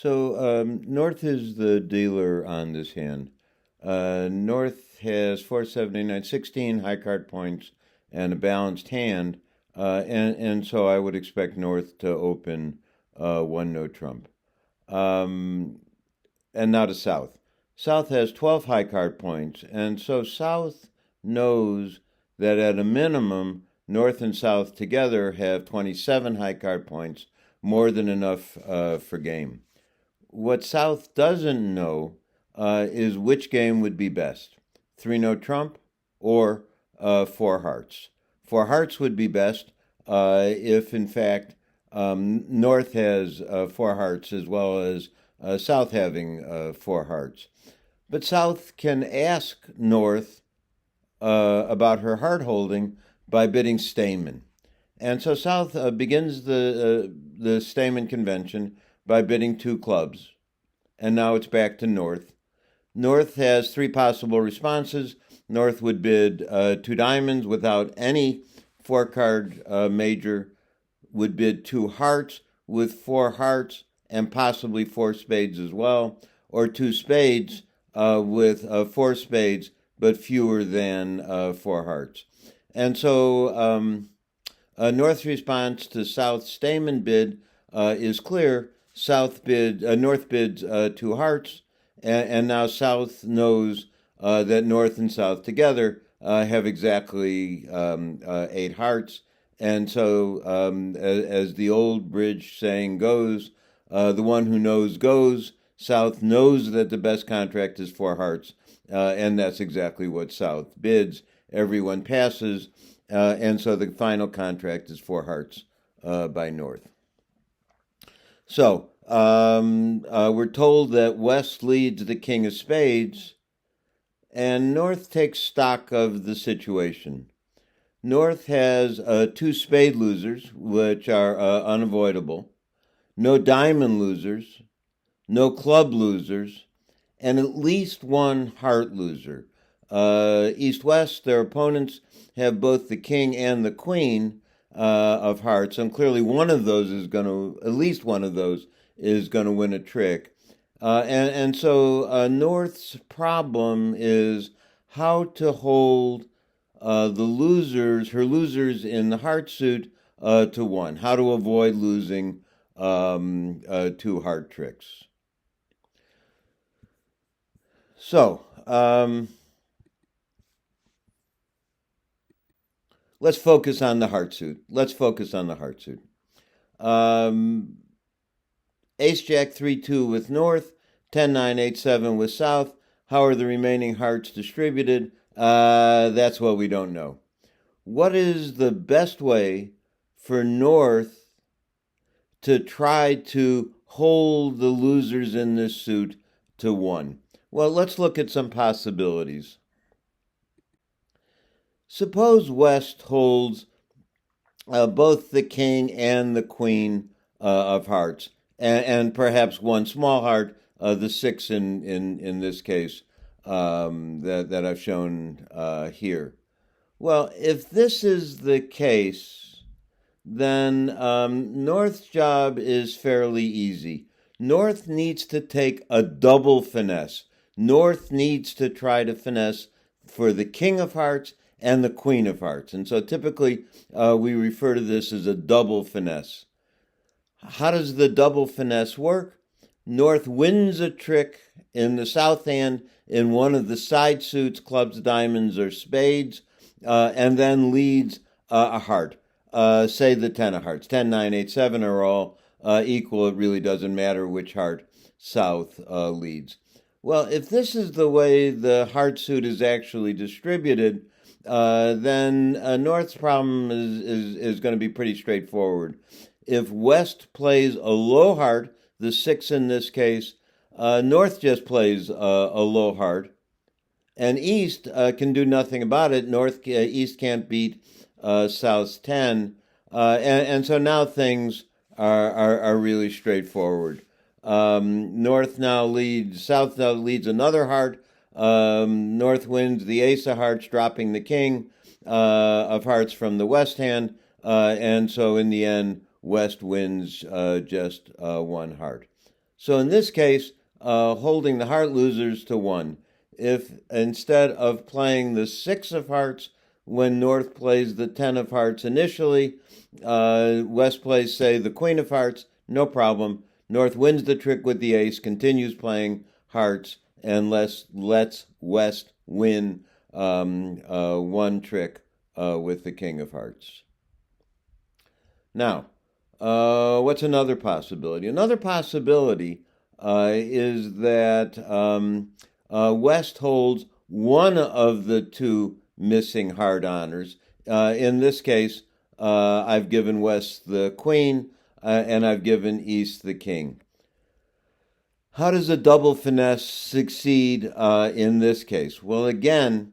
North is the dealer on this hand. North has 479, 16 high card points and a balanced hand, and so I would expect North to open one no trump. Um, and now to South. South has 12 high card points, and so South knows that at a minimum, North and South together have 27 high card points, more than enough for game. What South doesn't know is which game would be best: 3 no trump or 4 hearts. 4 hearts would be best if, in fact, North has 4 hearts as well as South having 4 hearts. But South can ask North about her heart holding by bidding Stayman. And so South begins the Stayman convention by bidding 2 clubs. And now it's back to North. North has 3 possible responses. North would bid 2 diamonds without any 4-card major, would bid 2 hearts with 4 hearts and possibly 4 spades as well, or 2 spades with 4 spades but fewer than 4 hearts. And so North's response to South's Stayman bid is clear. North bids 2 hearts, and now South knows that North and South together have exactly 8 hearts. And so, as the old bridge saying goes, the one who knows goes. South knows that the best contract is 4 hearts, and that's exactly what South bids. Everyone passes, and so the final contract is 4 hearts by North. So, we're told that West leads the King of Spades, and North takes stock of the situation. North has 2 spade losers, which are unavoidable, no diamond losers, no club losers, and at least 1 heart loser. East-West, their opponents have both the king and the queen of hearts, and clearly at least one of those is going to win a trick. So North's problem is how to hold her losers in the heart suit to 1, how to avoid losing 2 heart tricks. So, let's focus on the heart suit. Ace Jack 3-2 with North, 10-9, 8-7 with South. How are the remaining hearts distributed? That's what we don't know. What is the best way for North to try to hold the losers in this suit to 1? Well, let's look at some possibilities. Suppose West holds both the king and the queen of hearts, and perhaps 1 small heart, the 6 in this case that I've shown here. Well, if this is the case, then North's job is fairly easy. North needs to take a double finesse. North needs to try to finesse for the king of hearts and the queen of hearts. And so typically we refer to this as a double finesse. How does the double finesse work? North wins a trick in the south hand in one of the side suits, clubs, diamonds, or spades, and then leads a heart. Say the 10 of hearts. 10, 9, 8, 7 are all equal. It really doesn't matter which heart South leads. Well, if this is the way the heart suit is actually distributed, then North's problem is going to be pretty straightforward. If West plays a low heart, the 6 in this case, North just plays a low heart, and East can do nothing about it. East can't beat South's 10, and so now things are really straightforward. South now leads another heart. North wins the ace of hearts, dropping the king of hearts from the West hand, and so in the end, West wins just 1 heart. So in this case, holding the heart losers to 1. If instead of playing the 6 of hearts when North plays the 10 of hearts initially, West plays, say, the Queen of Hearts, no problem. North wins the trick with the ace, continues playing hearts, and lets West win one trick with the King of Hearts. Now, what's another possibility? Another possibility is that West holds one of the 2 missing heart honors. In this case, I've given West the Queen, and I've given East the King. How does a double finesse succeed in this case? Well, again,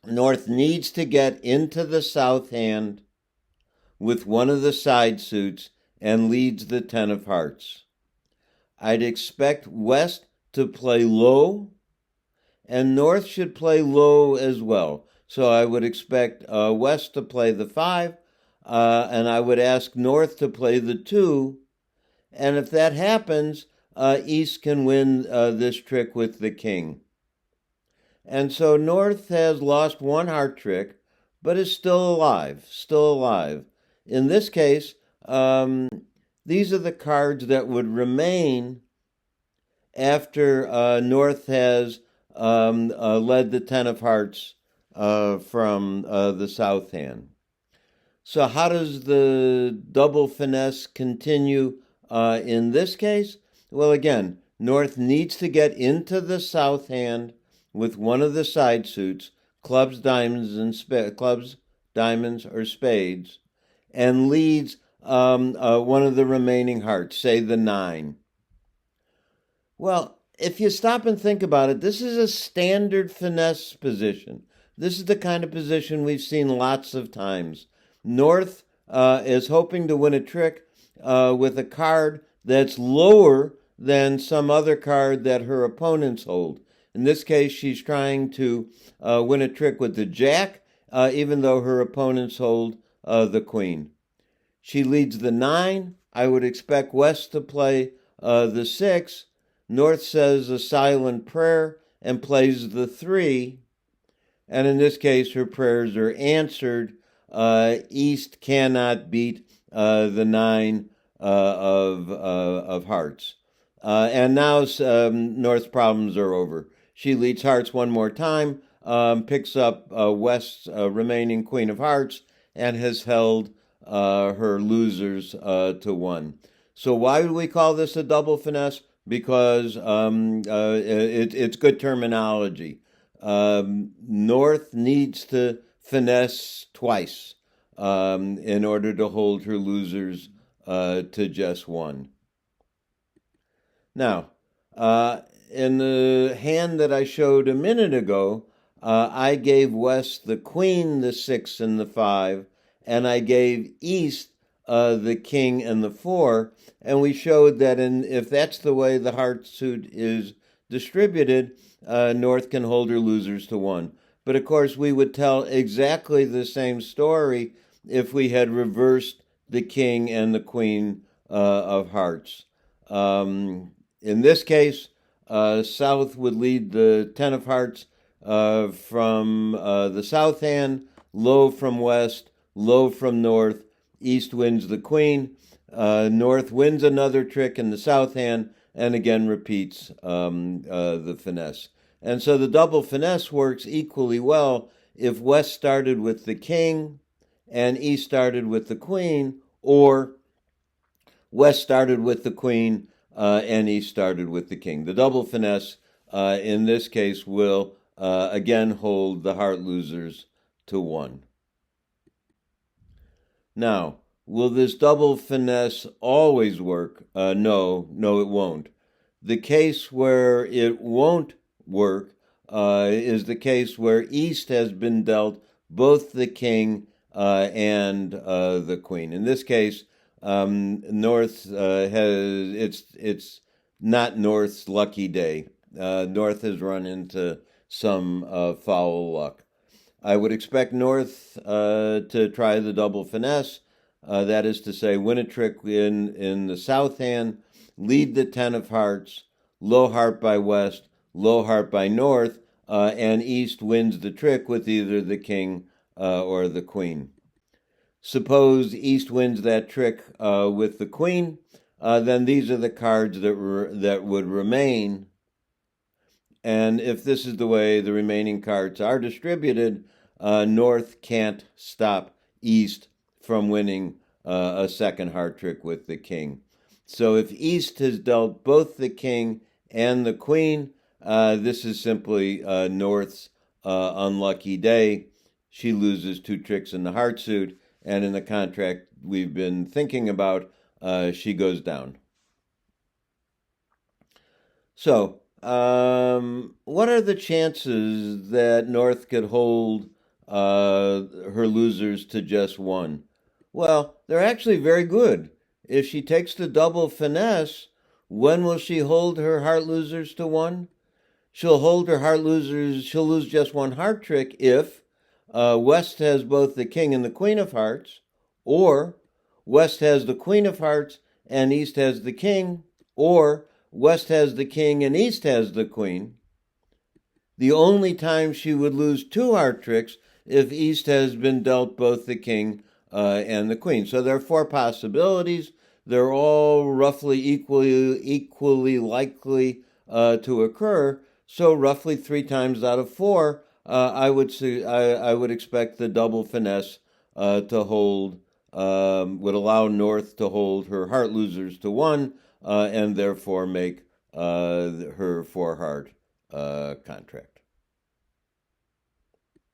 North needs to get into the south hand with one of the side suits and leads the 10 of hearts. I'd expect West to play low, and North should play low as well. So I would expect West to play the 5, and I would ask North to play the 2. And if that happens, East can win this trick with the King. And so North has lost one heart trick, but is still alive, In this case, these are the cards that would remain after North has led the 10 of hearts from the south hand. So how does the double finesse continue in this case? Well, again, North needs to get into the south hand with one of the side suits, clubs, diamonds, or spades, and leads one of the remaining hearts, say the 9. Well, if you stop and think about it, this is a standard finesse position. This is the kind of position we've seen lots of times. North is hoping to win a trick with a card that's lower than some other card that her opponents hold. In this case, she's trying to win a trick with the Jack, even though her opponents hold the Queen. She leads the 9. I would expect West to play the 6. North says a silent prayer and plays the 3. And in this case, her prayers are answered. East cannot beat the 9 of hearts. And now North's problems are over. She leads hearts one more time, picks up West's remaining Queen of Hearts, and has held her losers to 1. So why do we call this a double finesse? Because it's good terminology. North needs to finesse twice in order to hold her losers to just 1. Now, in the hand that I showed a minute ago, I gave West the Queen, the 6, and the 5, and I gave East the King and the 4, and we showed that if that's the way the heart suit is distributed, North can hold her losers to 1. But of course, we would tell exactly the same story if we had reversed the King and the Queen of Hearts. In this case, South would lead the 10 of Hearts from the south hand, low from West, low from North. East wins the Queen. North wins another trick in the south hand, and again repeats the finesse. And so the double finesse works equally well if West started with the King and East started with the Queen, or West started with the Queen and East started with the King. The double finesse in this case will again hold the heart losers to 1. Now, will this double finesse always work? No, it won't. The case where it won't work is the case where East has been dealt both the King and the Queen. In this case, North it's not North's lucky day. North has run into some foul luck. I would expect North to try the double finesse. That is to say, win a trick in the south hand lead the 10 of hearts, low heart by West, low heart by North, and East wins the trick with either the king or the queen. Suppose East wins that trick with the queen, then these are the cards that would remain. And if this is the way the remaining cards are distributed, North can't stop East from winning a second heart trick with the king. So if East has dealt both the king and the queen, this is simply North's unlucky day. She loses 2 tricks in the heart suit, and in the contract we've been thinking about, she goes down. So, what are the chances that North could hold her losers to just 1? Well, they're actually very good. If she takes the double finesse, when will she hold her heart losers to 1? She'll hold her heart losers, she'll lose just 1 heart trick if West has both the king and the queen of hearts, or West has the queen of hearts and East has the king, or West has the king and East has the queen. The only time she would lose 2 heart tricks if East has been dealt both the king and the queen. So there are 4 possibilities. They're all roughly equally likely to occur. So roughly 3 times out of 4, I would expect the double finesse to hold, would allow North to hold her heart losers to 1, and therefore make her 4 heart contract.